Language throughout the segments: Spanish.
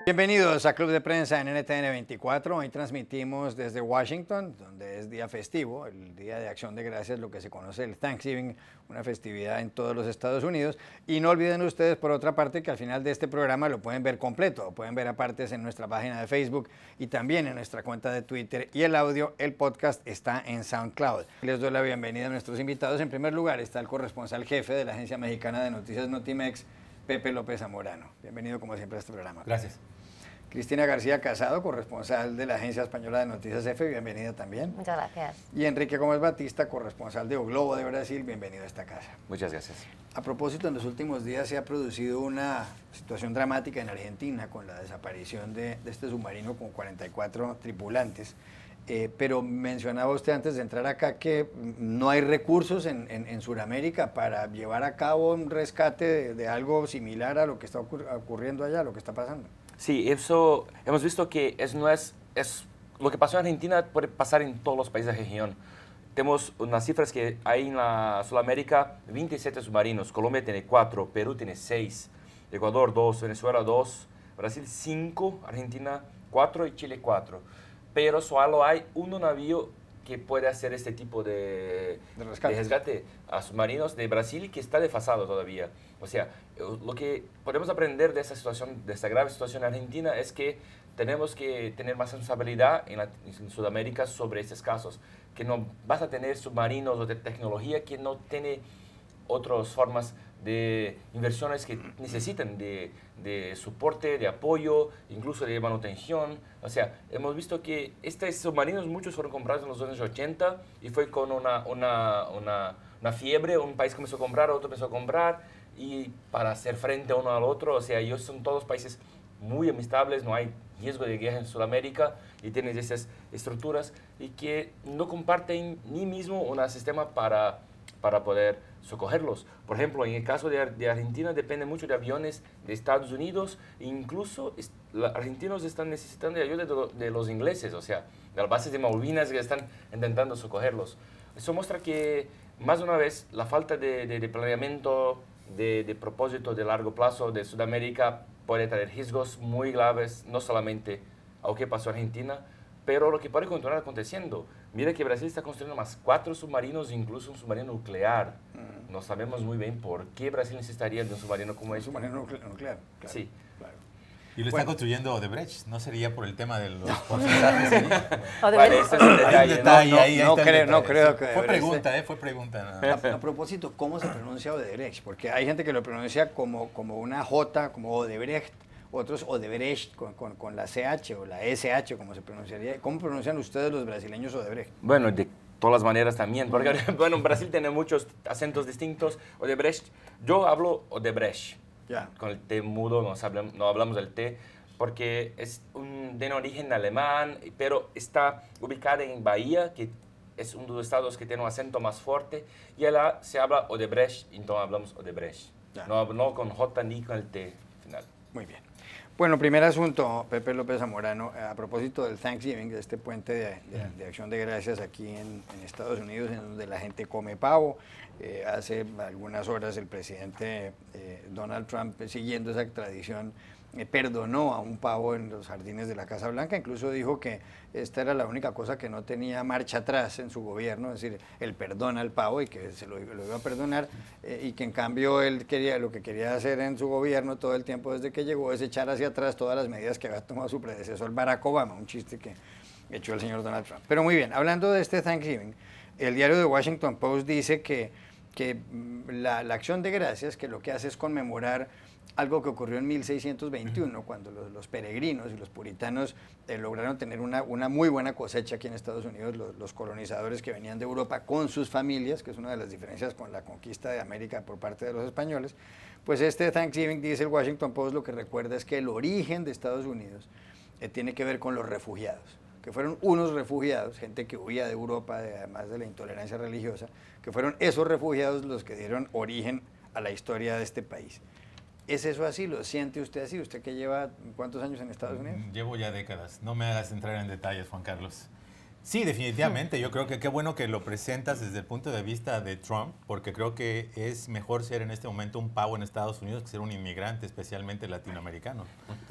Bienvenidos a Club de Prensa en NTN 24. Hoy transmitimos desde Washington, donde es día festivo, el Día de Acción de Gracias, lo que se conoce el Thanksgiving, una festividad en todos los Estados Unidos. Y no olviden ustedes, por otra parte, que al final de este programa lo pueden ver completo, lo pueden ver a partes en nuestra página de Facebook y también en nuestra cuenta de Twitter. Y el audio, el podcast, está en SoundCloud. Les doy la bienvenida a nuestros invitados. En primer lugar está el corresponsal jefe de la Agencia Mexicana de Noticias Notimex, Pepe López Zamorano. Bienvenido, como siempre, a este programa. Gracias. Cristina García Casado, corresponsal de la Agencia Española de Noticias EFE, bienvenida también. Muchas gracias. Y Enrique Gómez Batista, corresponsal de O Globo de Brasil, bienvenido a esta casa. Muchas gracias. A propósito, en los últimos días se ha producido una situación dramática en Argentina con la desaparición de este submarino con 44 tripulantes. Pero mencionaba usted antes de entrar acá que no hay recursos en Sudamérica para llevar a cabo un rescate de algo similar a lo que está ocurriendo allá, lo que está pasando. Sí, eso hemos visto que lo que pasó en Argentina puede pasar en todos los países de la región. Tenemos unas cifras que hay en la Sudamérica 27 submarinos, Colombia tiene 4, Perú tiene 6, Ecuador 2, Venezuela 2, Brasil 5, Argentina 4 y Chile 4. Pero solo hay un navío que puede hacer este tipo de rescate a submarinos de Brasil que está desfasado todavía. O sea, lo que podemos aprender de esta situación, de esta grave situación en Argentina, es que tenemos que tener más responsabilidad en Sudamérica sobre estos casos, que no vas a tener submarinos o de tecnología que no tiene otras formas de inversiones que necesitan de soporte, de apoyo, incluso de manutención. O sea, hemos visto que estos submarinos, muchos fueron comprados en los años 80 y fue con una fiebre, un país comenzó a comprar, otro empezó a comprar, y para hacer frente a uno al otro. O sea, ellos son todos países muy amistables, no hay riesgo de guerra en Sudamérica y tienen esas estructuras y que no comparten ni mismo un sistema para poder socorrerlos. Por ejemplo, en el caso de Argentina depende mucho de aviones de Estados Unidos, e incluso los argentinos están necesitando de ayuda de los ingleses, o sea, de las bases de Malvinas que están intentando socorrerlos. Eso muestra que, más de una vez, la falta de planeamiento, de propósito de largo plazo de Sudamérica puede traer riesgos muy graves, no solamente a lo que pasó en Argentina, pero lo que puede continuar aconteciendo. Mira que Brasil está construyendo más 4 submarinos, incluso un submarino nuclear. No sabemos muy bien por qué Brasil necesitaría de un submarino como este. Un submarino nuclear. Claro, sí. Claro. Y lo está construyendo Odebrecht, ¿no sería por el tema de los porcentajes? Parece un detalle. No creo que... Fue pregunta, fue pregunta. A propósito, ¿cómo se pronuncia Odebrecht? Porque hay gente que lo pronuncia como una J, como Odebrecht, otros Odebrecht con la CH o la SH, como se pronunciaría. ¿Cómo pronuncian ustedes los brasileños Odebrecht? Bueno, de todas las maneras también, porque bueno, Brasil tiene muchos acentos distintos. Odebrecht, yo hablo Odebrecht. Ya. Con el T mudo, no hablamos del T, porque es de origen alemán, pero está ubicada en Bahía, que es uno de los estados que tiene un acento más fuerte, y allá se habla Odebrecht, entonces hablamos Odebrecht. No con J ni con el T final. Muy bien. Bueno, primer asunto, Pepe López Zamorano, a propósito del Thanksgiving, de este puente de Acción de Gracias aquí en Estados Unidos, en donde la gente come pavo. Hace algunas horas el presidente Donald Trump, siguiendo esa tradición, perdonó a un pavo en los jardines de la Casa Blanca, incluso dijo que esta era la única cosa que no tenía marcha atrás en su gobierno, es decir, el perdón al pavo y que se lo iba a perdonar, y que en cambio él lo que quería hacer en su gobierno todo el tiempo desde que llegó es echar hacia atrás todas las medidas que había tomado su predecesor Barack Obama, un chiste que echó el señor Donald Trump. Pero muy bien, hablando de este Thanksgiving, el diario The Washington Post dice que la Acción de Gracias, que lo que hace es conmemorar algo que ocurrió en 1621, cuando los peregrinos y los puritanos lograron tener una muy buena cosecha aquí en Estados Unidos, los colonizadores que venían de Europa con sus familias, que es una de las diferencias con la conquista de América por parte de los españoles. Pues este Thanksgiving, dice el Washington Post, lo que recuerda es que el origen de Estados Unidos tiene que ver con los refugiados, que fueron unos refugiados, gente que huía de Europa, además de la intolerancia religiosa, que fueron esos refugiados los que dieron origen a la historia de este país. ¿Es eso así? ¿Lo siente usted así? ¿Usted que lleva cuántos años en Estados Unidos? Llevo ya décadas. No me hagas entrar en detalles, Juan Carlos. Sí, definitivamente. Yo creo que qué bueno que lo presentas desde el punto de vista de Trump, porque creo que es mejor ser en este momento un pavo en Estados Unidos que ser un inmigrante, especialmente latinoamericano,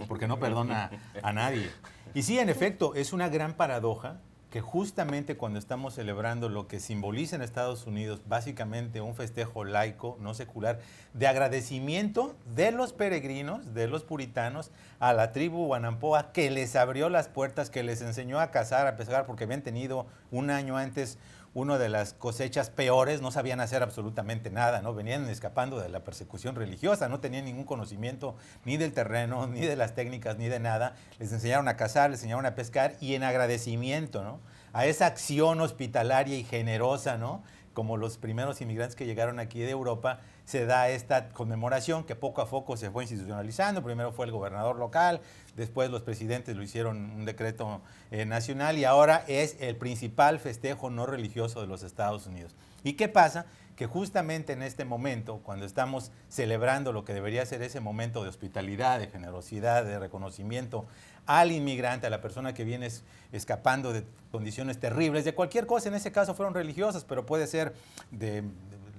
porque no perdona a nadie. Y sí, en efecto, es una gran paradoja que justamente cuando estamos celebrando lo que simboliza en Estados Unidos, básicamente un festejo laico, no secular, de agradecimiento de los peregrinos, de los puritanos, a la tribu Guanampoa, que les abrió las puertas, que les enseñó a cazar, a pescar, porque habían tenido un año antes una de las cosechas peores, no sabían hacer absolutamente nada, ¿no? Venían escapando de la persecución religiosa, no tenían ningún conocimiento ni del terreno, ni de las técnicas, ni de nada. Les enseñaron a cazar, les enseñaron a pescar y en agradecimiento, ¿no?, a esa acción hospitalaria y generosa, ¿no?, como los primeros inmigrantes que llegaron aquí de Europa, se da esta conmemoración que poco a poco se fue institucionalizando. Primero fue el gobernador local, después los presidentes lo hicieron un decreto nacional y ahora es el principal festejo no religioso de los Estados Unidos. ¿Y qué pasa? Que justamente en este momento, cuando estamos celebrando lo que debería ser ese momento de hospitalidad, de generosidad, de reconocimiento al inmigrante, a la persona que viene escapando de condiciones terribles, de cualquier cosa, en ese caso fueron religiosas, pero puede ser de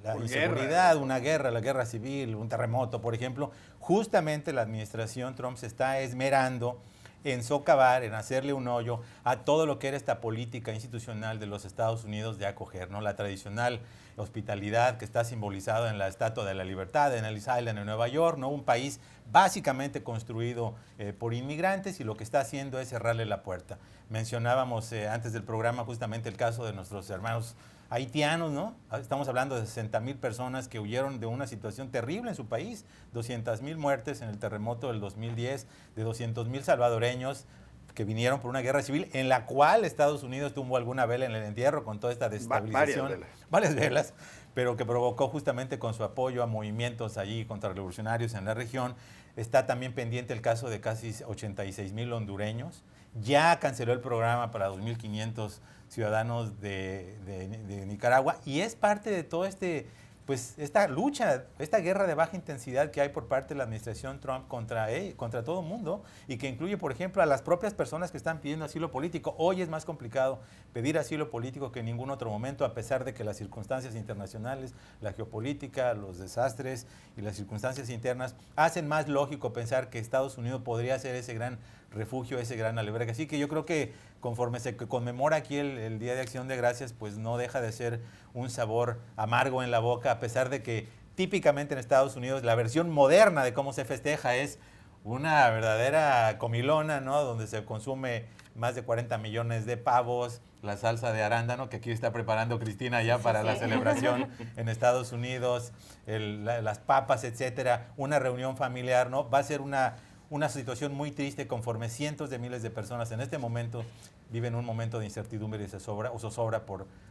la inseguridad, una guerra, la guerra civil, un terremoto, por ejemplo. Justamente la administración Trump se está esmerando en socavar, en hacerle un hoyo a todo lo que era esta política institucional de los Estados Unidos de acoger, ¿no? La tradicional hospitalidad que está simbolizada en la Estatua de la Libertad, en Ellis Island, en Nueva York, ¿no? Un país básicamente construido por inmigrantes, y lo que está haciendo es cerrarle la puerta. Mencionábamos antes del programa justamente el caso de nuestros hermanos haitianos, ¿no? Estamos hablando de 60,000 personas que huyeron de una situación terrible en su país, 200,000 muertes en el terremoto del 2010, de 200,000 salvadoreños que vinieron por una guerra civil en la cual Estados Unidos tuvo alguna vela en el entierro con toda esta desestabilización, varias velas, pero que provocó justamente con su apoyo a movimientos allí contrarrevolucionarios en la región. Está también pendiente el caso de casi 86,000 hondureños. Ya canceló el programa para 2,500 ciudadanos de Nicaragua, y es parte de todo esta lucha, esta guerra de baja intensidad que hay por parte de la administración Trump contra todo el mundo, y que incluye, por ejemplo, a las propias personas que están pidiendo asilo político. Hoy es más complicado pedir asilo político que en ningún otro momento, a pesar de que las circunstancias internacionales, la geopolítica, los desastres y las circunstancias internas hacen más lógico pensar que Estados Unidos podría ser ese gran refugio, ese gran albergue. Así que yo creo que conforme se conmemora aquí el Día de Acción de Gracias, pues no deja de ser un sabor amargo en la boca, a pesar de que típicamente en Estados Unidos la versión moderna de cómo se festeja es una verdadera comilona, ¿no?, donde se consume más de 40 millones de pavos, la salsa de arándano que aquí está preparando Cristina ya para la celebración en Estados Unidos, las papas, etcétera, una reunión familiar, ¿no? Va a ser una situación muy triste conforme cientos de miles de personas en este momento viven un momento de incertidumbre y zozobra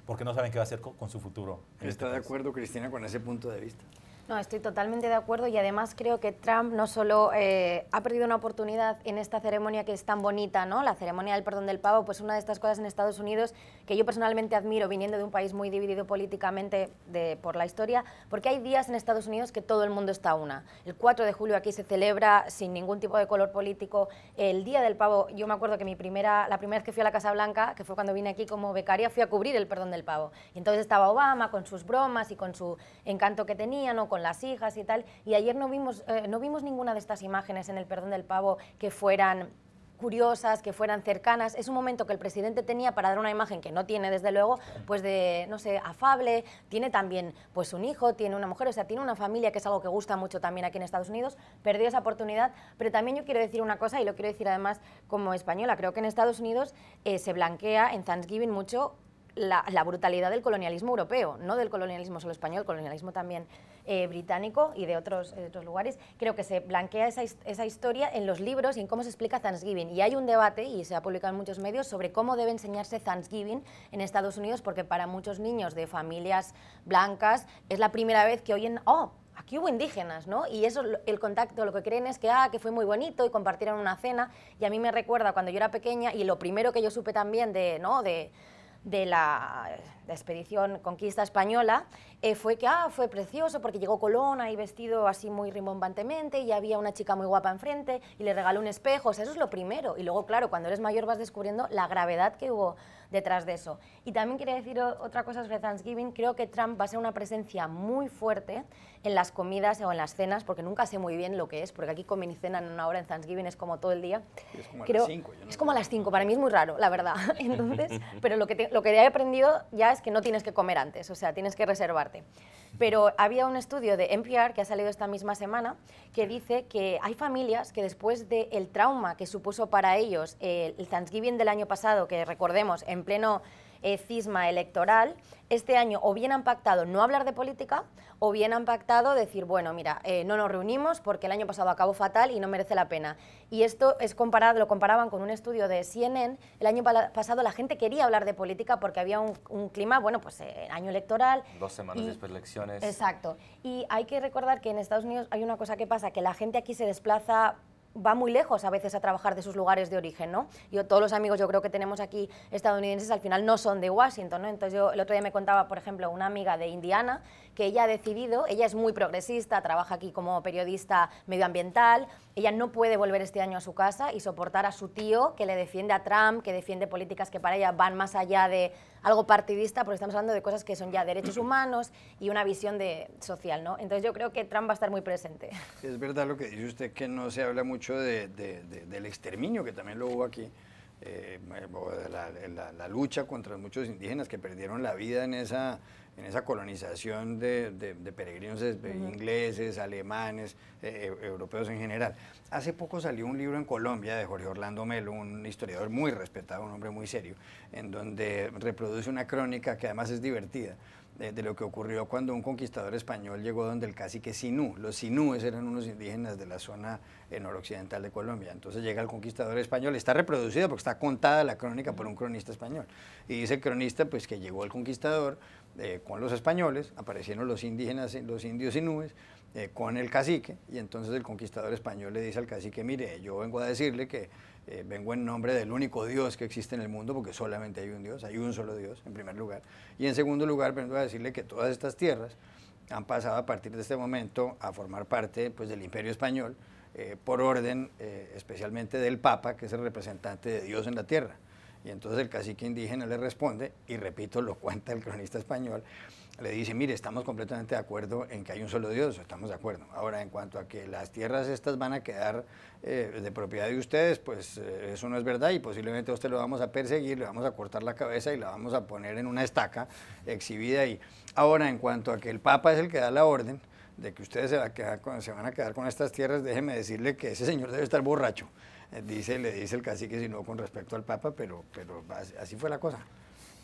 porque no saben qué va a hacer con su futuro. ¿Está de acuerdo, Cristina, con ese punto de vista? No, estoy totalmente de acuerdo, y además creo que Trump no solo ha perdido una oportunidad en esta ceremonia que es tan bonita, ¿no?, la ceremonia del perdón del pavo, pues una de estas cosas en Estados Unidos que yo personalmente admiro, viniendo de un país muy dividido políticamente por la historia, porque hay días en Estados Unidos que todo el mundo está a una. El 4 de julio aquí se celebra sin ningún tipo de color político el Día del Pavo. Yo me acuerdo que la primera vez que fui a la Casa Blanca, que fue cuando vine aquí como becaria, fui a cubrir el perdón del pavo. Y entonces estaba Obama con sus bromas y con su encanto que tenía, ¿no?, con las hijas y tal, y ayer no vimos ninguna de estas imágenes en el perdón del pavo que fueran curiosas, que fueran cercanas. Es un momento que el presidente tenía para dar una imagen que no tiene, desde luego, pues de, no sé, afable. Tiene también pues un hijo, tiene una mujer, o sea, tiene una familia, que es algo que gusta mucho también aquí en Estados Unidos. Perdió esa oportunidad, pero también yo quiero decir una cosa, y lo quiero decir además como española. Creo que en Estados Unidos se blanquea en Thanksgiving mucho la brutalidad del colonialismo europeo, no del colonialismo solo español, colonialismo también británico y de otros lugares. Creo que se blanquea esa historia en los libros y en cómo se explica Thanksgiving. Y hay un debate, y se ha publicado en muchos medios, sobre cómo debe enseñarse Thanksgiving en Estados Unidos, porque para muchos niños de familias blancas es la primera vez que oyen, oh, aquí hubo indígenas, ¿no? Y eso, el contacto, lo que creen es que fue muy bonito y compartieron una cena. Y a mí me recuerda cuando yo era pequeña, y lo primero que yo supe también de de la expedición Conquista Española, fue que fue precioso porque llegó Colón ahí vestido así muy rimbombantemente y había una chica muy guapa enfrente y le regaló un espejo, o sea, eso es lo primero. Y luego, claro, cuando eres mayor vas descubriendo la gravedad que hubo detrás de eso. Y también quería decir otra cosa sobre Thanksgiving, creo que Trump va a ser una presencia muy fuerte en las comidas o en las cenas, porque nunca sé muy bien lo que es, porque aquí comen y cenan en una hora, en Thanksgiving es como todo el día. Es como a las 5. Es como a las 5, para mí es muy raro, la verdad. Entonces, pero lo que he aprendido ya es que no tienes que comer antes, o sea, tienes que reservarte. Pero había un estudio de NPR que ha salido esta misma semana que dice que hay familias que después del trauma que supuso para ellos el Thanksgiving del año pasado, que recordemos, en pleno cisma electoral, este año o bien han pactado no hablar de política o bien han pactado decir, bueno, mira, no nos reunimos porque el año pasado acabó fatal y no merece la pena. Y esto es lo comparaban con un estudio de CNN. El año pasado la gente quería hablar de política porque había un clima, bueno, pues año electoral. 2 semanas después de elecciones. Exacto. Y hay que recordar que en Estados Unidos hay una cosa que pasa, que la gente aquí se desplaza, va muy lejos a veces a trabajar de sus lugares de origen, ¿no? Todos los amigos yo creo que tenemos aquí estadounidenses al final no son de Washington, ¿no? Entonces yo el otro día me contaba, por ejemplo, una amiga de Indiana que ella ha decidido, ella es muy progresista, trabaja aquí como periodista medioambiental, ella no puede volver este año a su casa y soportar a su tío que le defiende a Trump, que defiende políticas que para ella van más allá de algo partidista, porque estamos hablando de cosas que son ya derechos humanos y una visión social, ¿no? Entonces yo creo que Trump va a estar muy presente. Es verdad lo que dice usted, que no se habla mucho del exterminio, que también lo hubo aquí, la lucha contra muchos indígenas que perdieron la vida en esa colonización de peregrinos ingleses, alemanes, europeos en general. Hace poco salió un libro en Colombia de Jorge Orlando Melo, un historiador muy respetado, un hombre muy serio, en donde reproduce una crónica que además es divertida, de lo que ocurrió cuando un conquistador español llegó donde el cacique Sinú. Los sinúes eran unos indígenas de la zona noroccidental de Colombia. Entonces llega el conquistador español, está reproducida porque está contada la crónica por un cronista español. Y dice el cronista pues que llegó el conquistador con los españoles, aparecieron los indígenas, los indios sinúes, con el cacique, y entonces el conquistador español le dice al cacique, mire, yo vengo a decirle que vengo en nombre del único Dios que existe en el mundo, porque solamente hay un Dios, hay un solo Dios, en primer lugar, y en segundo lugar vengo a decirle que todas estas tierras han pasado a partir de este momento a formar parte pues, del Imperio Español, por orden especialmente del Papa, que es el representante de Dios en la tierra. Y entonces el cacique indígena le responde, y repito, lo cuenta el cronista español, le dice, mire, estamos completamente de acuerdo en que hay un solo Dios, estamos de acuerdo. Ahora, en cuanto a que las tierras estas van a quedar de propiedad de ustedes, pues eso no es verdad y posiblemente a usted lo vamos a perseguir, le vamos a cortar la cabeza y la vamos a poner en una estaca exhibida ahí. Ahora, en cuanto a que el Papa es el que da la orden de que ustedes se van a quedar con estas tierras, déjeme decirle que ese señor debe estar borracho. Le dice el cacique, si no con respecto al Papa, pero así fue la cosa.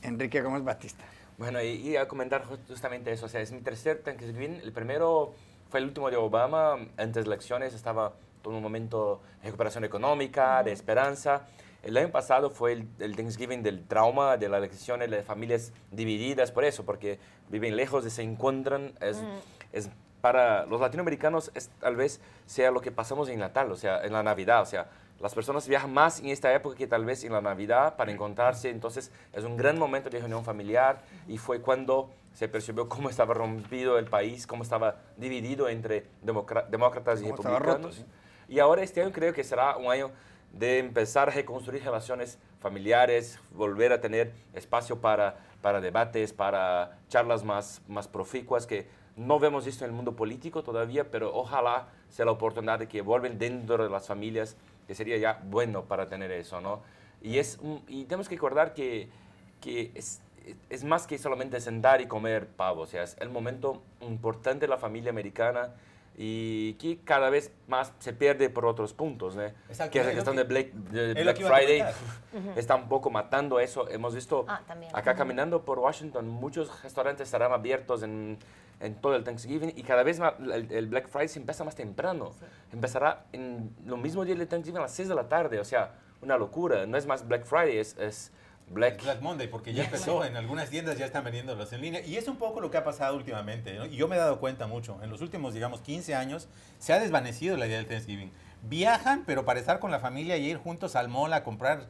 Enrique Gómez Batista. Bueno, y a comentar justamente eso, o sea, es mi tercer Thanksgiving. El primero fue el último de Obama, antes de las elecciones estaba todo un momento de recuperación económica, de esperanza. El año pasado fue el Thanksgiving del trauma, de las elecciones, de familias divididas por eso, porque viven lejos y se encuentran. Es para los latinoamericanos tal vez sea lo que pasamos en Natal, o sea, en la Navidad, o sea, las personas viajan más en esta época que tal vez en la Navidad para encontrarse, entonces es un gran momento de reunión familiar y fue cuando se percibió cómo estaba rompido el país, cómo estaba dividido entre demócratas y republicanos. Roto, ¿sí? Y ahora este año creo que será un año de empezar a reconstruir relaciones familiares, volver a tener espacio para debates, para charlas más proficuas que no vemos esto en el mundo político todavía, pero ojalá sea la oportunidad de que vuelvan dentro de las familias, que sería ya bueno para tener eso, ¿no? Y tenemos que recordar que es más que solamente sentar y comer pavo, o sea, es el momento importante de la familia americana y que cada vez más se pierde por otros puntos, ¿no? Exacto, que es la cuestión de Black Friday, está un poco matando eso. Hemos visto acá caminando por Washington, muchos restaurantes estarán abiertos en todo el Thanksgiving y cada vez más el Black Friday se empieza más temprano. Sí. Empezará en lo mismo día del Thanksgiving a las 6 de la tarde, o sea, una locura. No es más Black Friday, es Black Monday, porque ya empezó, en algunas tiendas ya están vendiéndolos en línea, y es un poco lo que ha pasado últimamente, ¿no? Y yo me he dado cuenta mucho, en los últimos, digamos, 15 años, se ha desvanecido la idea del Thanksgiving. Viajan, pero para estar con la familia y ir juntos al mall a comprar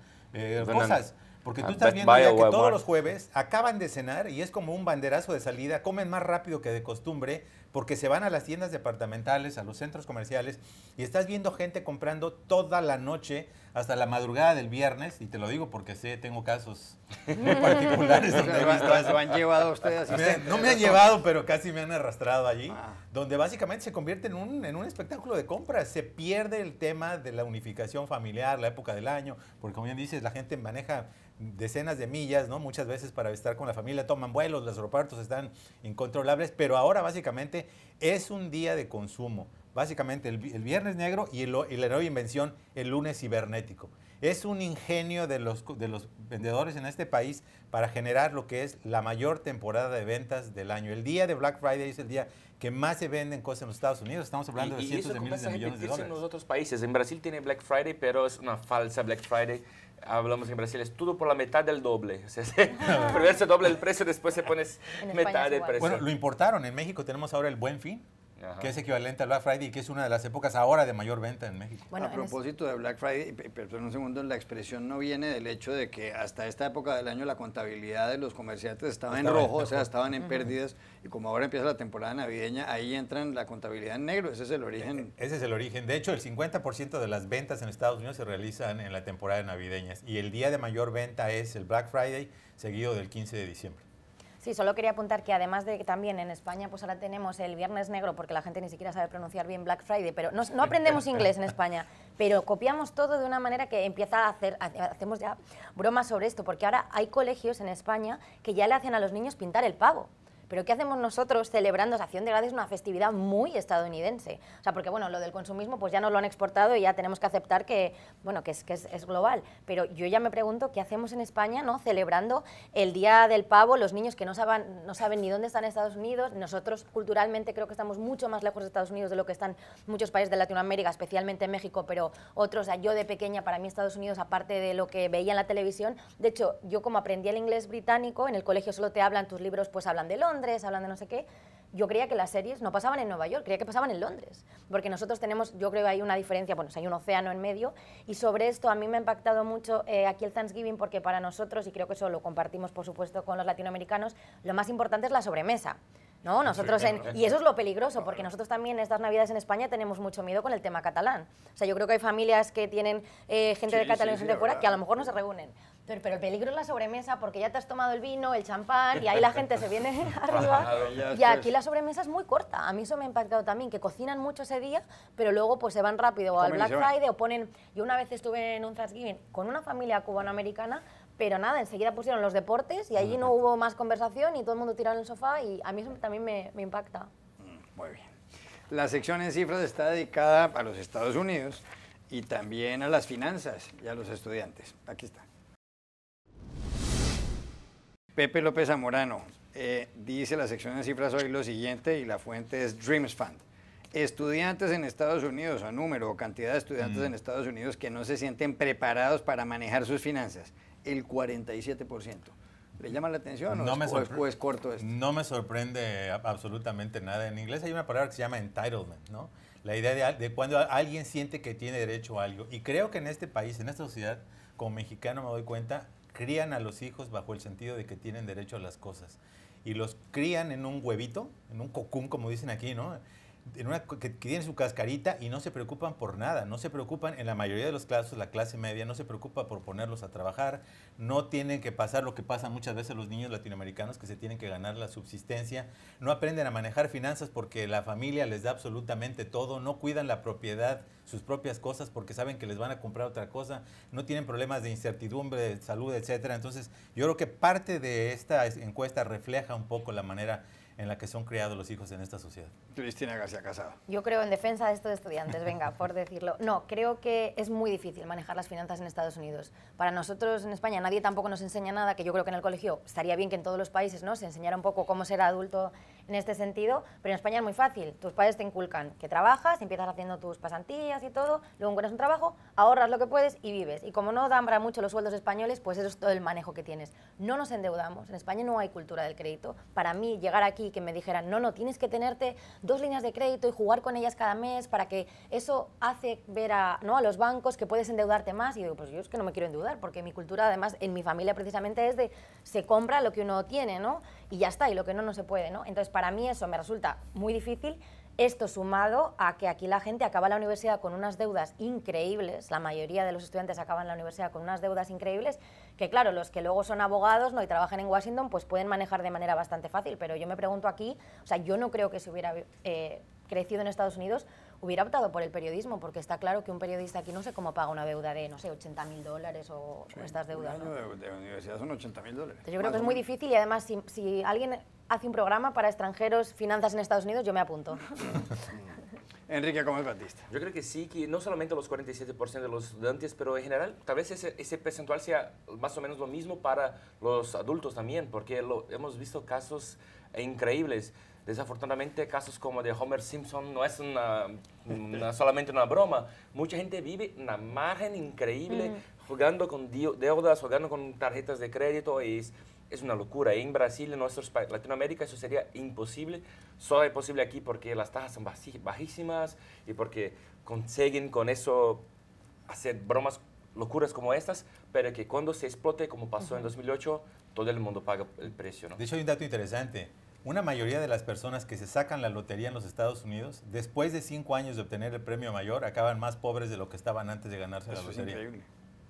cosas, Porque tú estás viendo ya que todos los jueves acaban de cenar y es como un banderazo de salida, comen más rápido que de costumbre porque se van a las tiendas departamentales, a los centros comerciales y estás viendo gente comprando toda la noche hasta la madrugada del viernes, y te lo digo porque sé, tengo casos muy particulares donde he visto eso. ¿Lo han llevado a ustedes? No me han llevado, pero casi me han arrastrado allí, donde básicamente se convierte en un espectáculo de compras. Se pierde el tema de la unificación familiar, la época del año, porque como bien dices, la gente maneja decenas de millas, ¿no? Muchas veces para estar con la familia, toman vuelos, los aeropuertos están incontrolables, pero ahora básicamente es un día de consumo. Básicamente el viernes negro y la nueva invención, el lunes cibernético. Es un ingenio de los vendedores en este país para generar lo que es la mayor temporada de ventas del año. El día de Black Friday es el día que más se venden cosas en los Estados Unidos. Estamos hablando de cientos de miles de millones de dólares. En los otros países. En Brasil tiene Black Friday, pero es una falsa Black Friday. Hablamos en Brasil, es todo por la mitad del doble. O sea, primero se doble el precio, después se pone mitad del precio. Bueno, lo importaron. En México tenemos ahora el Buen Fin, que es equivalente al Black Friday y que es una de las épocas ahora de mayor venta en México. Bueno, a propósito de Black Friday, perdón un segundo, la expresión no viene del hecho de que hasta esta época del año la contabilidad de los comerciantes estaba en rojo, o sea, estaban en pérdidas, y como ahora empieza la temporada navideña, ahí entran la contabilidad en negro, ese es el origen. Ese es el origen. De hecho, el 50% de las ventas en Estados Unidos se realizan en la temporada navideñas, y el día de mayor venta es el Black Friday, seguido del 15 de diciembre. Sí, solo quería apuntar que además de que también en España pues ahora tenemos el Viernes Negro, porque la gente ni siquiera sabe pronunciar bien Black Friday, pero no aprendemos inglés en España, pero copiamos todo de una manera que empieza hacemos ya bromas sobre esto, porque ahora hay colegios en España que ya le hacen a los niños pintar el pavo. Pero ¿qué hacemos nosotros celebrando? Acción de Gracias es una festividad muy estadounidense. O sea, porque bueno, lo del consumismo pues ya nos lo han exportado y ya tenemos que aceptar que, bueno, que es global. Pero yo ya me pregunto qué hacemos en España, ¿no? Celebrando el Día del Pavo, los niños que no saben ni dónde están en Estados Unidos. Nosotros culturalmente creo que estamos mucho más lejos de Estados Unidos de lo que están muchos países de Latinoamérica, especialmente México, pero otros, o sea, yo de pequeña, para mí Estados Unidos, aparte de lo que veía en la televisión, de hecho, yo como aprendí el inglés británico, en el colegio solo te hablan, tus libros pues hablan de Londres, hablan de no sé qué, yo creía que las series no pasaban en Nueva York, creía que pasaban en Londres, porque nosotros tenemos, yo creo que hay una diferencia, bueno, hay un océano en medio, y sobre esto a mí me ha impactado mucho aquí el Thanksgiving, porque para nosotros, y creo que eso lo compartimos por supuesto con los latinoamericanos, lo más importante es la sobremesa. ¿No? Nosotros y eso es lo peligroso, porque nosotros también estas Navidades en España tenemos mucho miedo con el tema catalán. O sea, yo creo que hay familias que tienen gente de Cataluña y gente de fuera que a lo mejor no se reúnen. Pero el peligro es la sobremesa, porque ya te has tomado el vino, el champán, y ahí la gente se viene arriba. Y aquí la sobremesa es muy corta. A mí eso me ha impactado también, que cocinan mucho ese día, pero luego pues se van rápido al Black Friday o ponen... Yo una vez estuve en un Thanksgiving con una familia cubanoamericana, pero nada, enseguida pusieron los deportes y allí no hubo más conversación y todo el mundo tirado en el sofá, y a mí eso también me impacta. Muy bien. La sección en cifras está dedicada a los Estados Unidos y también a las finanzas y a los estudiantes. Aquí está. Pepe López Zamorano dice la sección en cifras hoy lo siguiente, y la fuente es Dreams Fund. Estudiantes en Estados Unidos, o número o cantidad de estudiantes en Estados Unidos que no se sienten preparados para manejar sus finanzas. El 47%. ¿Le llama la atención o es corto esto? No me sorprende absolutamente nada. En inglés hay una palabra que se llama entitlement, ¿no? La idea de cuando alguien siente que tiene derecho a algo. Y creo que en este país, en esta sociedad, como mexicano me doy cuenta, crían a los hijos bajo el sentido de que tienen derecho a las cosas. Y los crían en un huevito, en un cocún, como dicen aquí, ¿no? Que tiene su cascarita y no se preocupan por nada, no se preocupan, en la mayoría de los casos, la clase media no se preocupa por ponerlos a trabajar, no tienen que pasar lo que pasa muchas veces los niños latinoamericanos, que se tienen que ganar la subsistencia, no aprenden a manejar finanzas porque la familia les da absolutamente todo, no cuidan la propiedad, sus propias cosas porque saben que les van a comprar otra cosa, no tienen problemas de incertidumbre, de salud, etcétera. Entonces, yo creo que parte de esta encuesta refleja un poco la manera en la que son criados los hijos en esta sociedad. Cristina García Casado. Yo creo, en defensa de estos estudiantes, venga, por decirlo, no, creo que es muy difícil manejar las finanzas en Estados Unidos. Para nosotros en España nadie tampoco nos enseña nada, que yo creo que en el colegio estaría bien que en todos los países, ¿no?, se enseñara un poco cómo ser adulto en este sentido, pero en España es muy fácil. Tus padres te inculcan que trabajas, empiezas haciendo tus pasantías y todo, luego encuentras un trabajo, ahorras lo que puedes y vives. Y como no dan para mucho los sueldos españoles, pues eso es todo el manejo que tienes. No nos endeudamos, en España no hay cultura del crédito. Para mí, llegar aquí y que me dijeran, no, tienes que tenerte 2 líneas de crédito y jugar con ellas cada mes para que eso hace ver a los bancos que puedes endeudarte más. Y digo, pues yo es que no me quiero endeudar, porque mi cultura, además, en mi familia precisamente es de se compra lo que uno tiene, ¿no? Y ya está, y lo que no se puede, ¿no? Entonces, para mí eso me resulta muy difícil. Esto sumado a que aquí la gente acaba la universidad con unas deudas increíbles, la mayoría de los estudiantes acaban la universidad con unas deudas increíbles, que claro, los que luego son abogados, ¿no?, y trabajan en Washington, pues pueden manejar de manera bastante fácil, pero yo me pregunto aquí, o sea, yo no creo que si hubiera crecido en Estados Unidos, hubiera optado por el periodismo, porque está claro que un periodista aquí no sé cómo paga una deuda de, no sé, $80.000 o estas deudas, un ¿no? año de universidad son $80.000. Yo creo que es muy difícil y además si alguien hace un programa para extranjeros, finanzas en Estados Unidos, yo me apunto. Enrique Gómez Batista. Yo creo que sí, que no solamente los 47% de los estudiantes, pero en general tal vez ese percentual sea más o menos lo mismo para los adultos también, porque hemos visto casos increíbles. Desafortunadamente, casos como de Homer Simpson no es solamente una broma. Mucha gente vive una margen increíble jugando con deudas, jugando con tarjetas de crédito. Es una locura. En Brasil, en Latinoamérica, eso sería imposible. Solo es posible aquí porque las tasas son bajísimas y porque consiguen con eso hacer bromas, locuras como estas, pero que cuando se explote, como pasó en 2008, todo el mundo paga el precio, ¿no? De hecho, hay un dato interesante. Una mayoría de las personas que se sacan la lotería en los Estados Unidos, después de 5 años de obtener el premio mayor, acaban más pobres de lo que estaban antes de ganarse la lotería. Es increíble,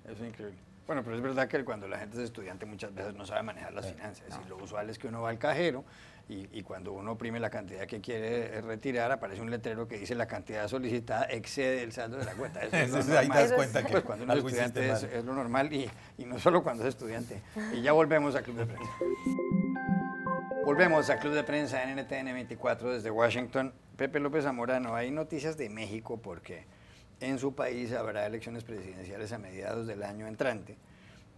eso es increíble. Bueno, pero es verdad que cuando la gente es estudiante muchas veces no sabe manejar las finanzas. Y lo usual es que uno va al cajero y cuando uno oprime la cantidad que quiere retirar, aparece un letrero que dice la cantidad solicitada excede el saldo de la cuenta. Eso es ahí te das cuenta que pues cuando uno es estudiante es lo normal y no solo cuando es estudiante. Y ya volvemos a Club de Prensa. Volvemos a Club de Prensa en NTN 24 desde Washington. Pepe López Zamorano, hay noticias de México porque en su país habrá elecciones presidenciales a mediados del año entrante.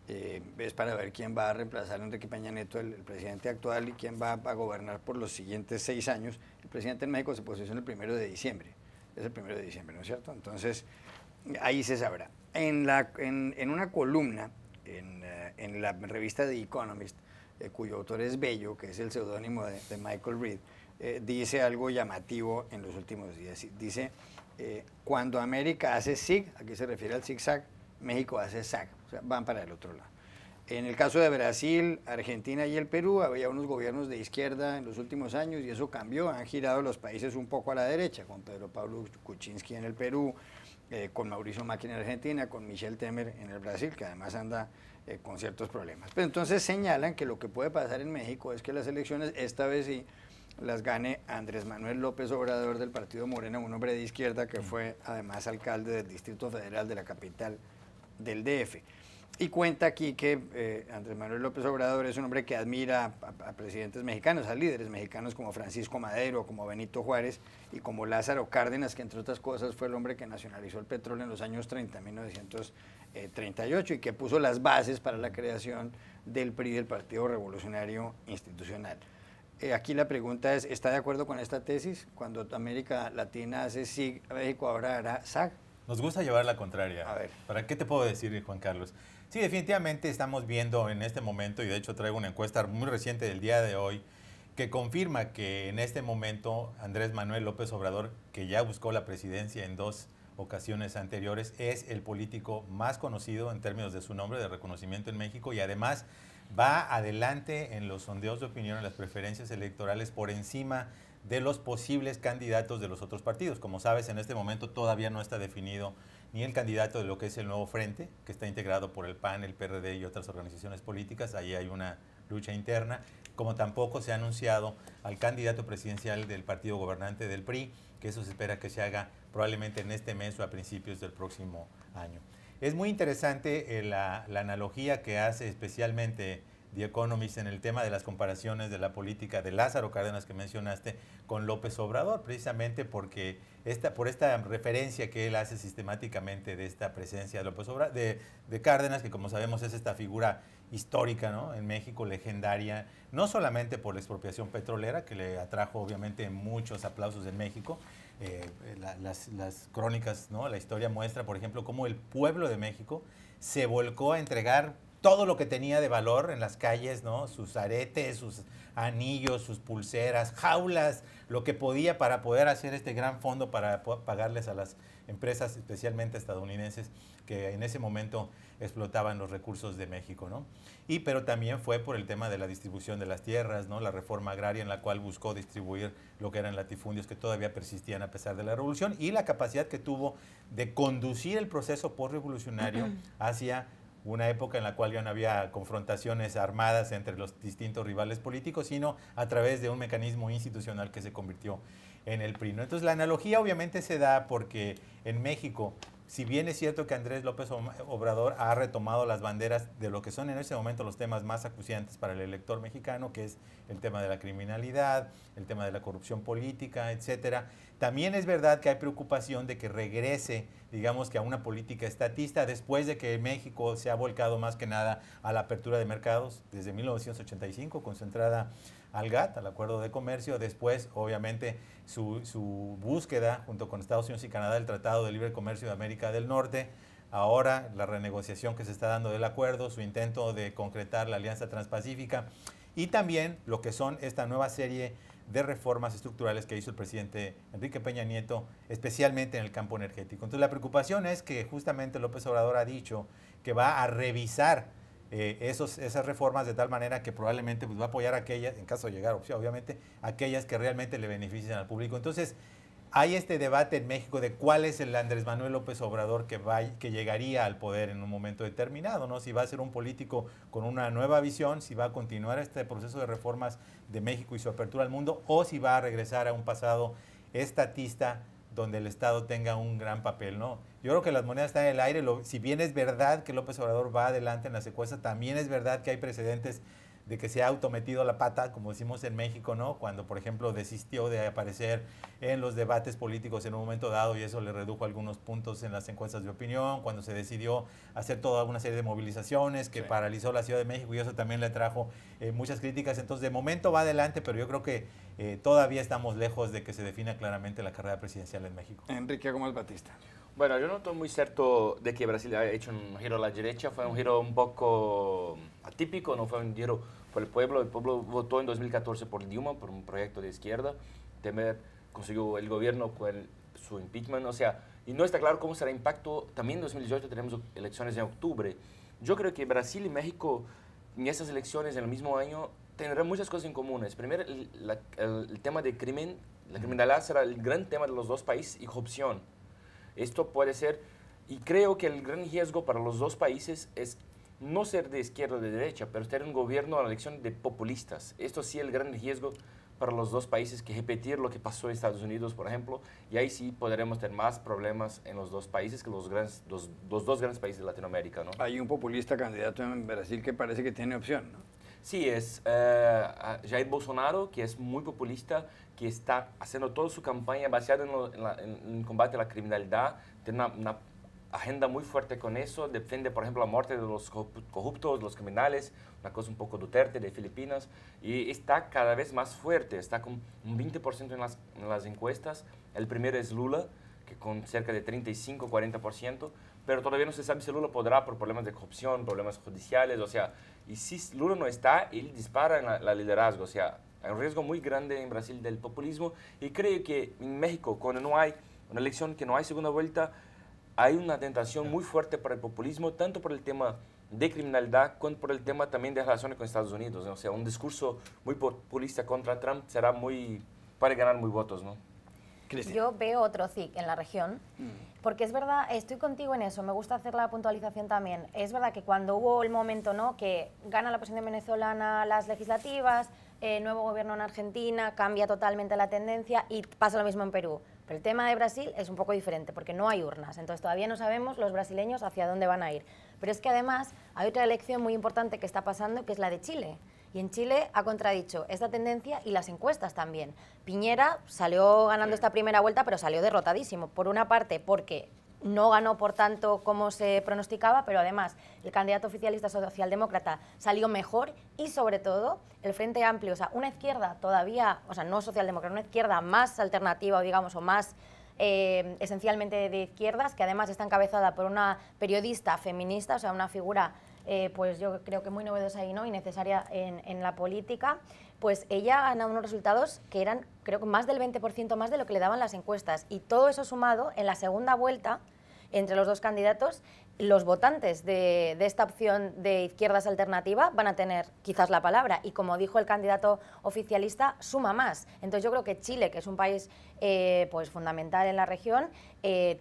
Es para ver quién va a reemplazar a Enrique Peña Nieto, el presidente actual, y quién va a gobernar por los siguientes 6 años. El presidente en México se posesiona el 1 de diciembre. Es el 1 de diciembre, ¿no es cierto? Entonces, ahí se sabrá. En una columna en la revista The Economist, cuyo autor es Bello, que es el seudónimo de Michael Reed, dice algo llamativo en los últimos días. Dice, cuando América hace zig, aquí se refiere al zigzag, México hace zag, o sea, van para el otro lado. En el caso de Brasil, Argentina y el Perú, había unos gobiernos de izquierda en los últimos años y eso cambió, han girado los países un poco a la derecha, con Pedro Pablo Kuczynski en el Perú, con Mauricio Macri en Argentina, con Michel Temer en el Brasil, que además anda con ciertos problemas. Pero entonces señalan que lo que puede pasar en México es que las elecciones, esta vez sí, las gane Andrés Manuel López Obrador del partido Morena, un hombre de izquierda que fue además alcalde del Distrito Federal de la capital del DF. Y cuenta aquí que Andrés Manuel López Obrador es un hombre que admira a presidentes mexicanos, a líderes mexicanos como Francisco Madero, como Benito Juárez y como Lázaro Cárdenas, que entre otras cosas fue el hombre que nacionalizó el petróleo en los años 30, 1938, y que puso las bases para la creación del PRI, del Partido Revolucionario Institucional. Aquí la pregunta es, ¿está de acuerdo con esta tesis? Cuando América Latina hace SIG, México ahora hará SAG. Nos gusta llevar la contraria. A ver. ¿Para qué te puedo decir, Juan Carlos? Sí, definitivamente estamos viendo en este momento, y de hecho traigo una encuesta muy reciente del día de hoy, que confirma que en este momento Andrés Manuel López Obrador, que ya buscó la presidencia en 2 ocasiones anteriores, es el político más conocido en términos de su nombre, de reconocimiento en México, y además va adelante en los sondeos de opinión, en las preferencias electorales, por encima de los posibles candidatos de los otros partidos. Como sabes, en este momento todavía no está definido ni el candidato de lo que es el Nuevo Frente, que está integrado por el PAN, el PRD y otras organizaciones políticas. Ahí hay una lucha interna, como tampoco se ha anunciado al candidato presidencial del partido gobernante del PRI, que eso se espera que se haga probablemente en este mes o a principios del próximo año. Es muy interesante la analogía que hace especialmente The Economist en el tema de las comparaciones de la política de Lázaro Cárdenas que mencionaste con López Obrador, precisamente porque por esta referencia que él hace sistemáticamente de esta presencia de López Obrador, de Cárdenas, que como sabemos es esta figura histórica, ¿no?, en México, legendaria, no solamente por la expropiación petrolera, que le atrajo obviamente muchos aplausos en México. Las crónicas, ¿no?, la historia muestra, por ejemplo, cómo el pueblo de México se volcó a entregar todo lo que tenía de valor en las calles, ¿no?, sus aretes, sus anillos, sus pulseras, jaulas, lo que podía para poder hacer este gran fondo para pagarles a las empresas, especialmente estadounidenses, que en ese momento explotaban los recursos de México, ¿no? Pero también fue por el tema de la distribución de las tierras, ¿no?, la reforma agraria en la cual buscó distribuir lo que eran latifundios que todavía persistían a pesar de la revolución, y la capacidad que tuvo de conducir el proceso postrevolucionario hacia una época en la cual ya no había confrontaciones armadas entre los distintos rivales políticos, sino a través de un mecanismo institucional que se convirtió en el PRI, ¿no? Entonces la analogía obviamente se da porque en México, si bien es cierto que Andrés López Obrador ha retomado las banderas de lo que son en ese momento los temas más acuciantes para el elector mexicano, que es el tema de la criminalidad, el tema de la corrupción política, etcétera, también es verdad que hay preocupación de que regrese, digamos que a una política estatista, después de que México se ha volcado más que nada a la apertura de mercados desde 1985, concentrada al GATT, al Acuerdo de Comercio, después obviamente su búsqueda junto con Estados Unidos y Canadá del Tratado de Libre Comercio de América del Norte, ahora la renegociación que se está dando del acuerdo, su intento de concretar la Alianza Transpacífica y también lo que son esta nueva serie de reformas estructurales que hizo el presidente Enrique Peña Nieto, especialmente en el campo energético. Entonces la preocupación es que justamente López Obrador ha dicho que va a revisar esas reformas de tal manera que probablemente pues, va a apoyar aquellas, en caso de llegar opción, obviamente, aquellas que realmente le benefician al público. Entonces, hay este debate en México de cuál es el Andrés Manuel López Obrador que llegaría al poder en un momento determinado, ¿no? Si va a ser un político con una nueva visión, si va a continuar este proceso de reformas de México y su apertura al mundo, o si va a regresar a un pasado estatista donde el Estado tenga un gran papel, ¿no? Yo creo que las monedas están en el aire. Si bien es verdad que López Obrador va adelante en la secuestra, también es verdad que hay precedentes de que se ha autometido la pata, como decimos en México, ¿no? Cuando, por ejemplo, desistió de aparecer en los debates políticos en un momento dado y eso le redujo algunos puntos en las encuestas de opinión, cuando se decidió hacer toda una serie de movilizaciones que paralizó la Ciudad de México y eso también le trajo muchas críticas. Entonces, de momento va adelante, pero yo creo que todavía estamos lejos de que se defina claramente la carrera presidencial en México. Enrique Gómez Batista. Bueno, yo no estoy muy cierto de que Brasil haya hecho un giro a la derecha. Fue un giro un poco atípico, no fue un giro por el pueblo. El pueblo votó en 2014 por Dilma, por un proyecto de izquierda. Temer consiguió el gobierno con su impeachment. O sea, y no está claro cómo será el impacto. También en 2018 tenemos elecciones en octubre. Yo creo que Brasil y México en esas elecciones en el mismo año tendrán muchas cosas en comunes. Primero, el tema de crimen. La criminalidad será el gran tema de los dos países y corrupción. Esto puede ser, y creo que el gran riesgo para los dos países es no ser de izquierda o de derecha, pero tener un gobierno a la elección de populistas. Esto sí es el gran riesgo para los dos países, que repetir lo que pasó en Estados Unidos, por ejemplo, y ahí sí podremos tener más problemas en los dos países que los dos grandes países de Latinoamérica, ¿no? Hay un populista candidato en Brasil que parece que tiene opción, ¿no? Sí, es Jair Bolsonaro, que es muy populista, que está haciendo toda su campaña basada en el combate a la criminalidad, tiene una agenda muy fuerte con eso, defiende, por ejemplo, la muerte de los corruptos, los criminales, una cosa un poco Duterte de Filipinas, y está cada vez más fuerte, está con un 20% en las encuestas. El primero es Lula, que con cerca de 35-40%, pero todavía no se sabe si Lula podrá por problemas de corrupción, problemas judiciales, o sea, y si Lula no está, él dispara en la liderazgo, o sea, hay un riesgo muy grande en Brasil del populismo, y creo que en México, cuando no hay una elección, que no hay segunda vuelta, hay una tentación muy fuerte para el populismo, tanto por el tema de criminalidad, como por el tema también de relaciones con Estados Unidos, ¿no? O sea, un discurso muy populista contra Trump será puede ganar muy votos, ¿no? Yo veo otro CIC en la región, porque es verdad, estoy contigo en eso, me gusta hacer la puntualización también. Es verdad que cuando hubo el momento, ¿no?, que gana la presidencia venezolana las legislativas, nuevo gobierno en Argentina, cambia totalmente la tendencia y pasa lo mismo en Perú. Pero el tema de Brasil es un poco diferente, porque no hay urnas, entonces todavía no sabemos los brasileños hacia dónde van a ir. Pero es que además hay otra elección muy importante que está pasando, que es la de Chile. Y en Chile ha contradicho esta tendencia y las encuestas también. Piñera salió ganando esta primera vuelta, pero salió derrotadísimo. Por una parte, porque no ganó por tanto como se pronosticaba, pero además el candidato oficialista socialdemócrata salió mejor y sobre todo el Frente Amplio, o sea, una izquierda todavía, o sea, no socialdemócrata, una izquierda más alternativa, o digamos, o más esencialmente de izquierdas, que además está encabezada por una periodista feminista, o sea, una figura pues yo creo que muy novedosa y, ¿no? y necesaria en la política, pues ella ha ganado unos resultados que eran, creo que más del 20% más de lo que le daban las encuestas. Y todo eso sumado, en la segunda vuelta, entre los dos candidatos, los votantes de esta opción de izquierdas alternativa van a tener quizás la palabra. Y como dijo el candidato oficialista, suma más. Entonces yo creo que Chile, que es un país pues fundamental en la región,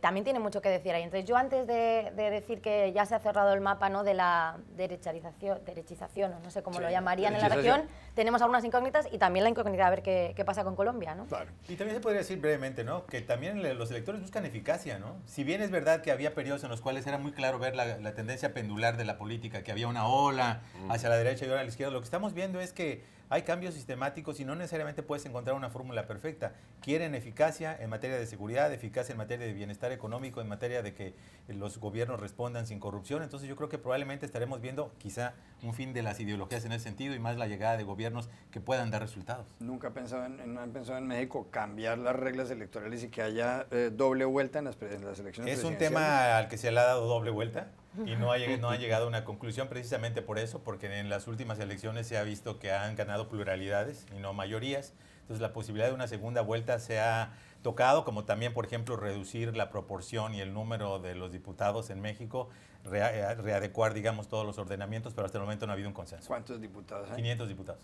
también tiene mucho que decir ahí. Entonces yo antes de decir que ya se ha cerrado el mapa, ¿no? de la derechización, o no sé cómo lo llamarían en la región, tenemos algunas incógnitas y también la incógnita a ver qué pasa con Colombia, ¿no? Claro. Y también se podría decir brevemente, ¿no? Que también los electores buscan eficacia, ¿no? Si bien es verdad que había periodos en los cuales era muy claro ver la tendencia pendular de la política, que había una ola hacia la derecha y ahora a la izquierda, lo que estamos viendo es que hay cambios sistemáticos y no necesariamente puedes encontrar una fórmula perfecta. Quieren eficacia en materia de seguridad, eficacia en materia de bienestar económico, en materia de que los gobiernos respondan sin corrupción. Entonces yo creo que probablemente estaremos viendo quizá un fin de las ideologías en ese sentido y más la llegada de gobiernos que puedan dar resultados. ¿Nunca han pensado en México cambiar las reglas electorales y que haya doble vuelta en las elecciones presidenciales? Es un tema al que se le ha dado doble vuelta y no ha llegado a una conclusión precisamente por eso, porque en las últimas elecciones se ha visto que han ganado pluralidades y no mayorías. Entonces la posibilidad de una segunda vuelta se ha tocado, como también, por ejemplo, reducir la proporción y el número de los diputados en México, readecuar, digamos, todos los ordenamientos, pero hasta el momento no ha habido un consenso. ¿Cuántos diputados hay? 500 diputados.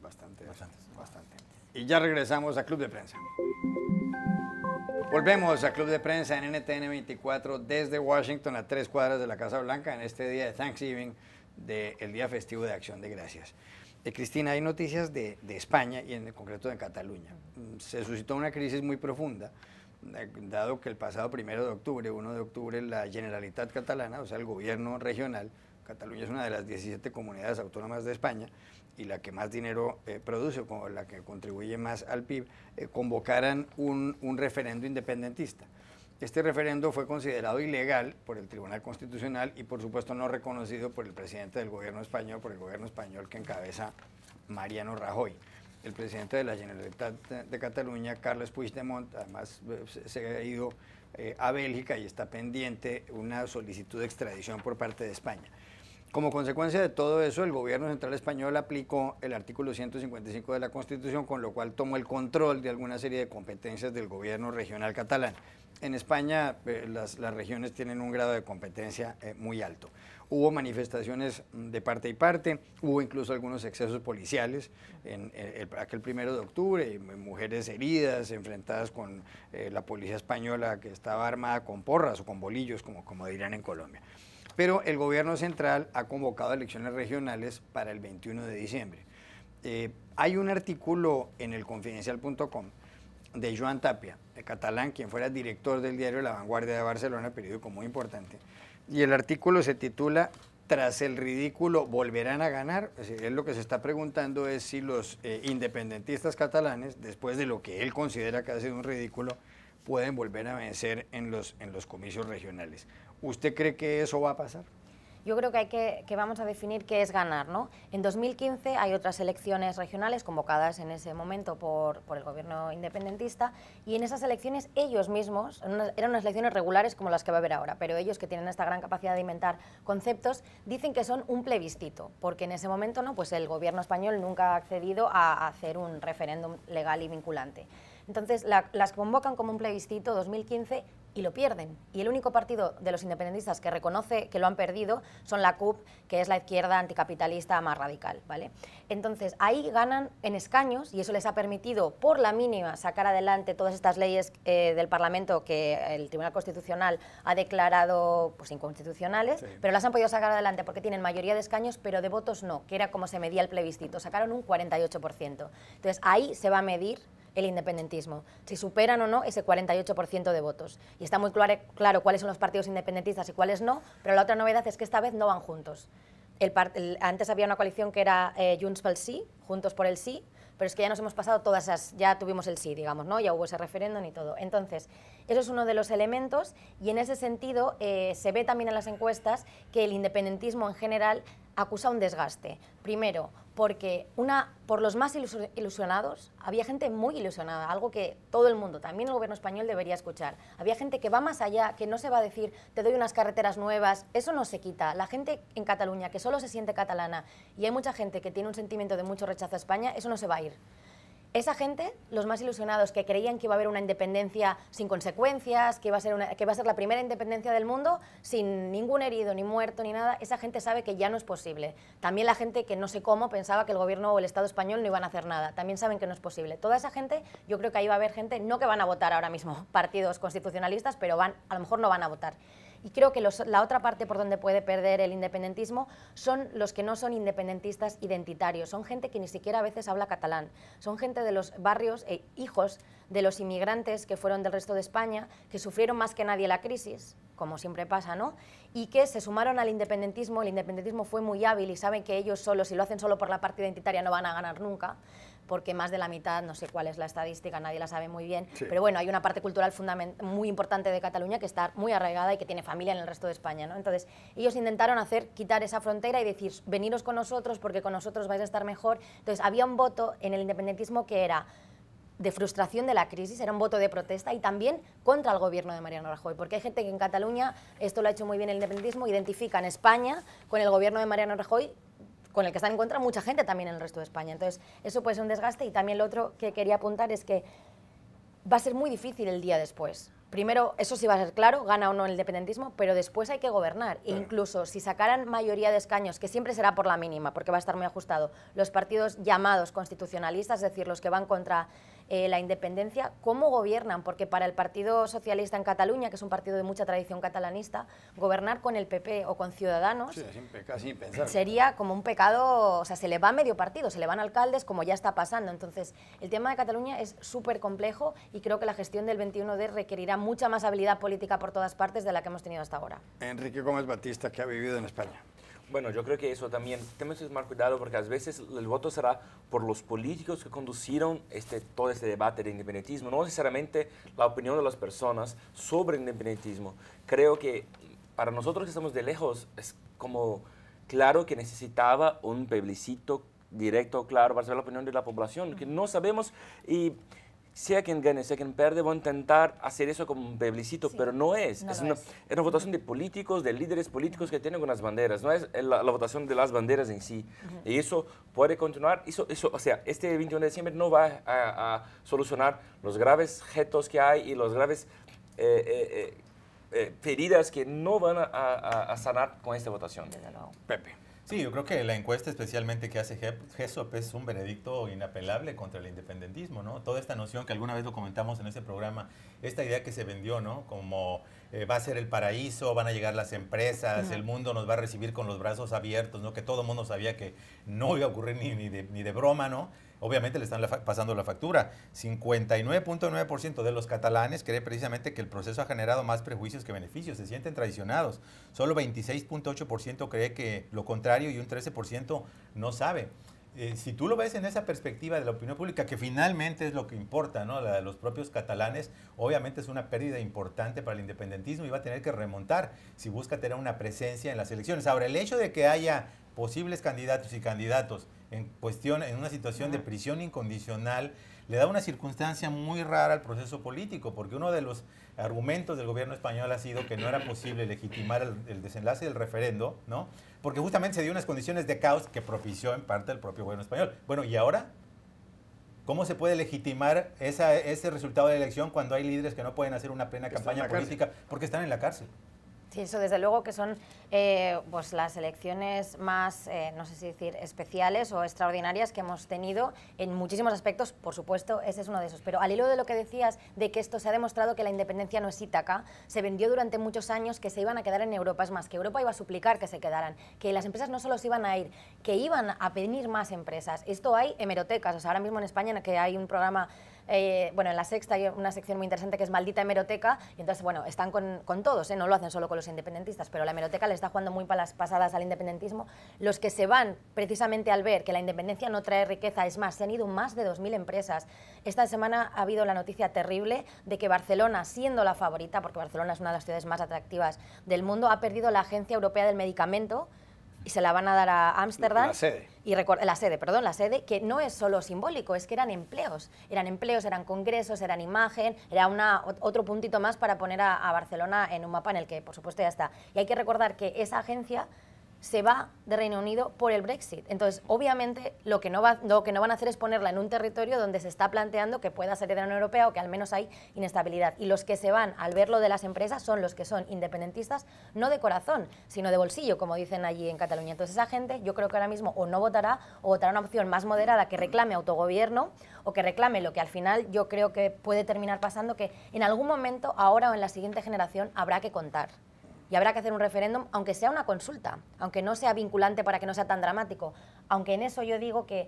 Bastante. Y ya regresamos a Club de Prensa. Volvemos a Club de Prensa en NTN 24 desde Washington, a 3 cuadras de la Casa Blanca, en este día de Thanksgiving, del día festivo de Acción de Gracias. Cristina, hay noticias de España y en concreto de Cataluña. Se suscitó una crisis muy profunda, dado que el pasado 1 de octubre, la Generalitat Catalana, o sea, el gobierno regional, Cataluña es una de las 17 comunidades autónomas de España y la que más dinero produce, o la que contribuye más al PIB, convocaran un referendo independentista. Este referendo fue considerado ilegal por el Tribunal Constitucional y por supuesto no reconocido por el presidente del gobierno español, por el gobierno español que encabeza Mariano Rajoy. El presidente de la Generalitat de Cataluña, Carles Puigdemont, además se ha ido a Bélgica y está pendiente una solicitud de extradición por parte de España. Como consecuencia de todo eso, el gobierno central español aplicó el artículo 155 de la Constitución, con lo cual tomó el control de alguna serie de competencias del gobierno regional catalán. En España las regiones tienen un grado de competencia muy alto. Hubo manifestaciones de parte y parte, hubo incluso algunos excesos policiales en aquel 1 de octubre, mujeres heridas, enfrentadas con la policía española que estaba armada con porras o con bolillos, como dirían en Colombia. Pero el gobierno central ha convocado elecciones regionales para el 21 de diciembre. Hay un artículo en el confidencial.com de Joan Tapia, de catalán, quien fuera director del diario La Vanguardia de Barcelona, periódico muy importante, y el artículo se titula "Tras el ridículo, ¿volverán a ganar?". Es decir, él lo que se está preguntando es si los independentistas catalanes, después de lo que él considera que ha sido un ridículo, pueden volver a vencer en los comicios regionales. ¿Usted cree que eso va a pasar? Yo creo que vamos a definir qué es ganar, ¿no? En 2015 hay otras elecciones regionales convocadas en ese momento por el gobierno independentista y en esas elecciones ellos mismos, eran unas elecciones regulares como las que va a haber ahora, pero ellos que tienen esta gran capacidad de inventar conceptos dicen que son un plebiscito, porque en ese momento no, pues el gobierno español nunca ha accedido a hacer un referéndum legal y vinculante. Entonces las convocan como un plebiscito 2015 y lo pierden. Y el único partido de los independentistas que reconoce que lo han perdido son la CUP, que es la izquierda anticapitalista más radical, ¿vale? Entonces ahí ganan en escaños y eso les ha permitido por la mínima sacar adelante todas estas leyes del Parlamento que el Tribunal Constitucional ha declarado pues inconstitucionales, sí, pero las han podido sacar adelante porque tienen mayoría de escaños, pero de votos no, que era como se medía el plebiscito, sacaron un 48%. Entonces ahí se va a medir el independentismo, si superan o no ese 48% de votos. Y está muy claro cuáles son los partidos independentistas y cuáles no, pero la otra novedad es que esta vez no van juntos. Antes había una coalición que era Junts pel Sí, Juntos por el Sí, pero es que ya nos hemos pasado todas esas, ya tuvimos el sí, digamos, ¿no? Ya hubo ese referéndum y todo. Entonces, eso es uno de los elementos y en ese sentido se ve también en las encuestas que el independentismo en general acusa un desgaste. Primero, porque por los más ilusionados, había gente muy ilusionada, algo que todo el mundo, también el gobierno español debería escuchar. Había gente que va más allá, que no se va a decir, te doy unas carreteras nuevas, eso no se quita. La gente en Cataluña, que solo se siente catalana, y hay mucha gente que tiene un sentimiento de mucho rechazo a España, eso no se va a ir. Esa gente, los más ilusionados, que creían que iba a haber una independencia sin consecuencias, que iba a ser la primera independencia del mundo, sin ningún herido, ni muerto, ni nada, esa gente sabe que ya no es posible. También la gente que no sé cómo pensaba que el gobierno o el Estado español no iban a hacer nada, también saben que no es posible. Toda esa gente, yo creo que ahí va a haber gente, no que van a votar ahora mismo partidos constitucionalistas, pero a lo mejor no van a votar. Y creo que la otra parte por donde puede perder el independentismo son los que no son independentistas identitarios, son gente que ni siquiera a veces habla catalán, son gente de los barrios, hijos de los inmigrantes que fueron del resto de España, que sufrieron más que nadie la crisis, como siempre pasa, ¿no? Y que se sumaron al independentismo. El independentismo fue muy hábil y saben que ellos solos, si lo hacen solo por la parte identitaria, no van a ganar nunca, porque más de la mitad, no sé cuál es la estadística, nadie la sabe muy bien, sí. Pero bueno, hay una parte cultural muy importante de Cataluña que está muy arraigada y que tiene familia en el resto de España, ¿no? Entonces, ellos intentaron quitar esa frontera y decir, veniros con nosotros porque con nosotros vais a estar mejor. Entonces, había un voto en el independentismo que era de frustración de la crisis, era un voto de protesta y también contra el gobierno de Mariano Rajoy, porque hay gente que en Cataluña, esto lo ha hecho muy bien el independentismo, identifican España con el gobierno de Mariano Rajoy, con el que están en contra mucha gente también en el resto de España. Entonces, eso puede ser un desgaste. Y también lo otro que quería apuntar es que va a ser muy difícil el día después. Primero, eso sí va a ser claro, gana o no el independentismo, pero después hay que gobernar. E incluso si sacaran mayoría de escaños, que siempre será por la mínima, porque va a estar muy ajustado, los partidos llamados constitucionalistas, es decir, los que van contra la independencia, ¿cómo gobiernan? Porque para el Partido Socialista en Cataluña, que es un partido de mucha tradición catalanista, gobernar con el PP o con Ciudadanos casi sería como un pecado, o sea, se le va medio partido, se le van alcaldes, como ya está pasando. Entonces, el tema de Cataluña es súper complejo y creo que la gestión del 21D requerirá mucha más habilidad política por todas partes de la que hemos tenido hasta ahora. Enrique Gómez Batista, que ha vivido en España. Bueno, yo creo que eso también, tenemos que tomar cuidado porque a veces el voto será por los políticos que conducieron todo este debate de independentismo, no necesariamente la opinión de las personas sobre el independentismo. Creo que para nosotros que estamos de lejos es como claro que necesitaba un plebiscito directo, claro, para saber la opinión de la población, que no sabemos y sea quien gane, sea quien pierde, va a intentar hacer eso como un plebiscito, sí, pero no es. Es una votación de políticos, de líderes políticos que tienen unas banderas, no es la votación de las banderas en sí. Y eso puede continuar. O sea, este 21 de diciembre no va a solucionar los graves retos que hay y los graves heridas que no van a sanar con esta votación. Pepe. Sí, yo creo que la encuesta especialmente que hace GESOP es un veredicto inapelable contra el independentismo, ¿no? Toda esta noción que alguna vez lo comentamos en este programa, esta idea que se vendió, ¿no? Como va a ser el paraíso, van a llegar las empresas, el mundo nos va a recibir con los brazos abiertos, ¿no? Que todo el mundo sabía que no iba a ocurrir ni de broma, ¿no? Obviamente le están pasando la factura. 59.9% de los catalanes cree precisamente que el proceso ha generado más prejuicios que beneficios, se sienten traicionados. Solo 26.8% cree que lo contrario y un 13% no sabe. Si tú lo ves en esa perspectiva de la opinión pública, que finalmente es lo que importa, ¿no? La de los propios catalanes, obviamente es una pérdida importante para el independentismo y va a tener que remontar si busca tener una presencia en las elecciones. Ahora, el hecho de que haya posibles candidatos y candidatos en una situación de prisión incondicional, le da una circunstancia muy rara al proceso político, porque uno de los argumentos del gobierno español ha sido que no era posible legitimar el desenlace del referendo, ¿no? Porque justamente se dio unas condiciones de caos que propició en parte el propio gobierno español. Bueno, ¿y ahora? ¿Cómo se puede legitimar ese resultado de la elección cuando hay líderes que no pueden hacer una plena campaña política porque están en la cárcel? Sí, eso desde luego que son pues las elecciones más, no sé si decir, especiales o extraordinarias que hemos tenido en muchísimos aspectos, por supuesto, ese es uno de esos. Pero al hilo de lo que decías, de que esto se ha demostrado que la independencia no es Ítaca, se vendió durante muchos años que se iban a quedar en Europa, es más, que Europa iba a suplicar que se quedaran, que las empresas no solo se iban a ir, que iban a venir más empresas. Esto hay hemerotecas, o sea, ahora mismo en España, en que hay un programa bueno, en La Sexta hay una sección muy interesante que es Maldita Hemeroteca, y entonces, bueno, están con todos, no lo hacen solo con los independentistas, pero la hemeroteca le está jugando muy para las pasadas al independentismo. Los que se van precisamente al ver que la independencia no trae riqueza, es más, se han ido más de 2000 empresas. Esta semana ha habido la noticia terrible de que Barcelona, siendo la favorita, porque Barcelona es una de las ciudades más atractivas del mundo, ha perdido la Agencia Europea del Medicamento y se la van a dar a Ámsterdam. La sede. Y la sede, que no es solo simbólico, es que eran empleos, eran congresos, eran imagen, era otro puntito más para poner a Barcelona en un mapa en el que, por supuesto, ya está. Y hay que recordar que esa agencia se va de Reino Unido por el Brexit. Entonces, obviamente, lo que no van a hacer es ponerla en un territorio donde se está planteando que pueda salir de la Unión Europea o que al menos hay inestabilidad. Y los que se van al ver lo de las empresas son los que son independentistas, no de corazón, sino de bolsillo, como dicen allí en Cataluña. Entonces, esa gente, yo creo que ahora mismo o no votará, o votará una opción más moderada que reclame autogobierno o que reclame lo que al final yo creo que puede terminar pasando, que en algún momento, ahora o en la siguiente generación, habrá que contar. Y habrá que hacer un referéndum, aunque sea una consulta, aunque no sea vinculante para que no sea tan dramático. Aunque en eso yo digo que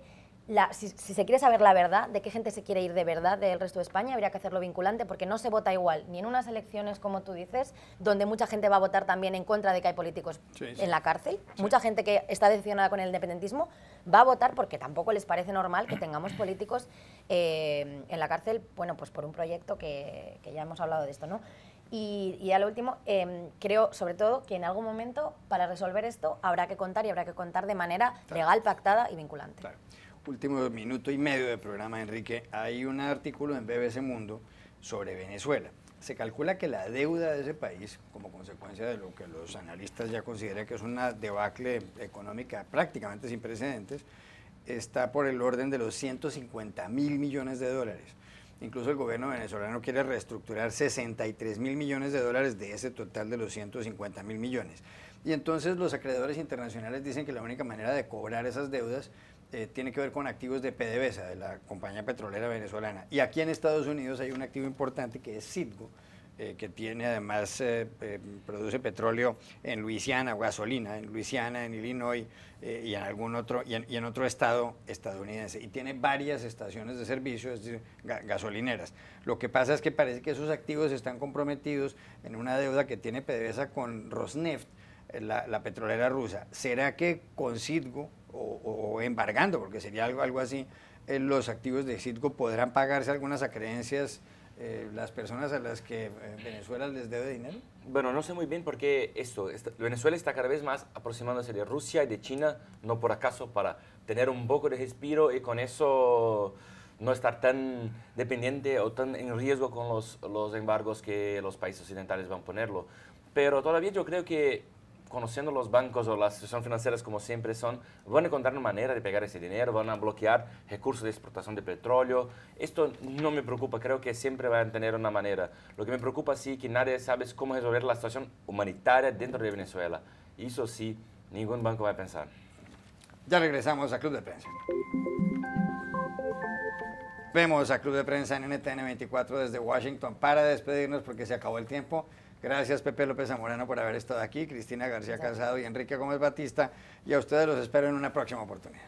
si se quiere saber la verdad, de qué gente se quiere ir de verdad del resto de España, habría que hacerlo vinculante, porque no se vota igual, ni en unas elecciones, como tú dices, donde mucha gente va a votar también en contra de que hay políticos en la cárcel. Sí. Mucha gente que está decepcionada con el independentismo va a votar porque tampoco les parece normal que tengamos políticos en la cárcel, bueno, pues por un proyecto que ya hemos hablado de esto, ¿no? Y a lo último, creo sobre todo que en algún momento para resolver esto habrá que contar, y habrá que contar de manera legal, pactada y vinculante. Claro. Último minuto y medio de programa, Enrique. Hay un artículo en BBC Mundo sobre Venezuela. Se calcula que la deuda de ese país, como consecuencia de lo que los analistas ya consideran que es una debacle económica prácticamente sin precedentes, está por el orden de los 150.000 millones de dólares. Incluso el gobierno venezolano quiere reestructurar 63.000 millones de dólares de ese total de los 150.000 millones. Y entonces los acreedores internacionales dicen que la única manera de cobrar esas deudas tiene que ver con activos de PDVSA, de la compañía petrolera venezolana. Y aquí en Estados Unidos hay un activo importante que es Citgo, que tiene además, produce petróleo en Luisiana, o gasolina en Luisiana, en Illinois y en algún otro, y en otro estado estadounidense. Y tiene varias estaciones de servicio, es decir, gasolineras. Lo que pasa es que parece que esos activos están comprometidos en una deuda que tiene PDVSA con Rosneft, la petrolera rusa. ¿Será que con Citgo, o embargando, porque sería algo así, los activos de Citgo podrán pagarse algunas acreencias las personas a las que Venezuela les debe dinero? Bueno, no sé muy bien porque Venezuela está cada vez más aproximándose de Rusia y de China, no por acaso, para tener un poco de respiro y con eso no estar tan dependiente o tan en riesgo con los embargos que los países occidentales van a ponerlo. Pero todavía yo creo que, conociendo los bancos o las instituciones financieras como siempre son, van a encontrar una manera de pegar ese dinero, van a bloquear recursos de exportación de petróleo. Esto no me preocupa, creo que siempre van a tener una manera. Lo que me preocupa sí que nadie sabe es cómo resolver la situación humanitaria dentro de Venezuela. Y eso sí, ningún banco va a pensar. Ya regresamos a Club de Prensa. Vemos a Club de Prensa en NTN 24 desde Washington para despedirnos porque se acabó el tiempo. Gracias Pepe López Zamorano por haber estado aquí, Cristina García Casado y Enrique Gómez Batista, y a ustedes los espero en una próxima oportunidad.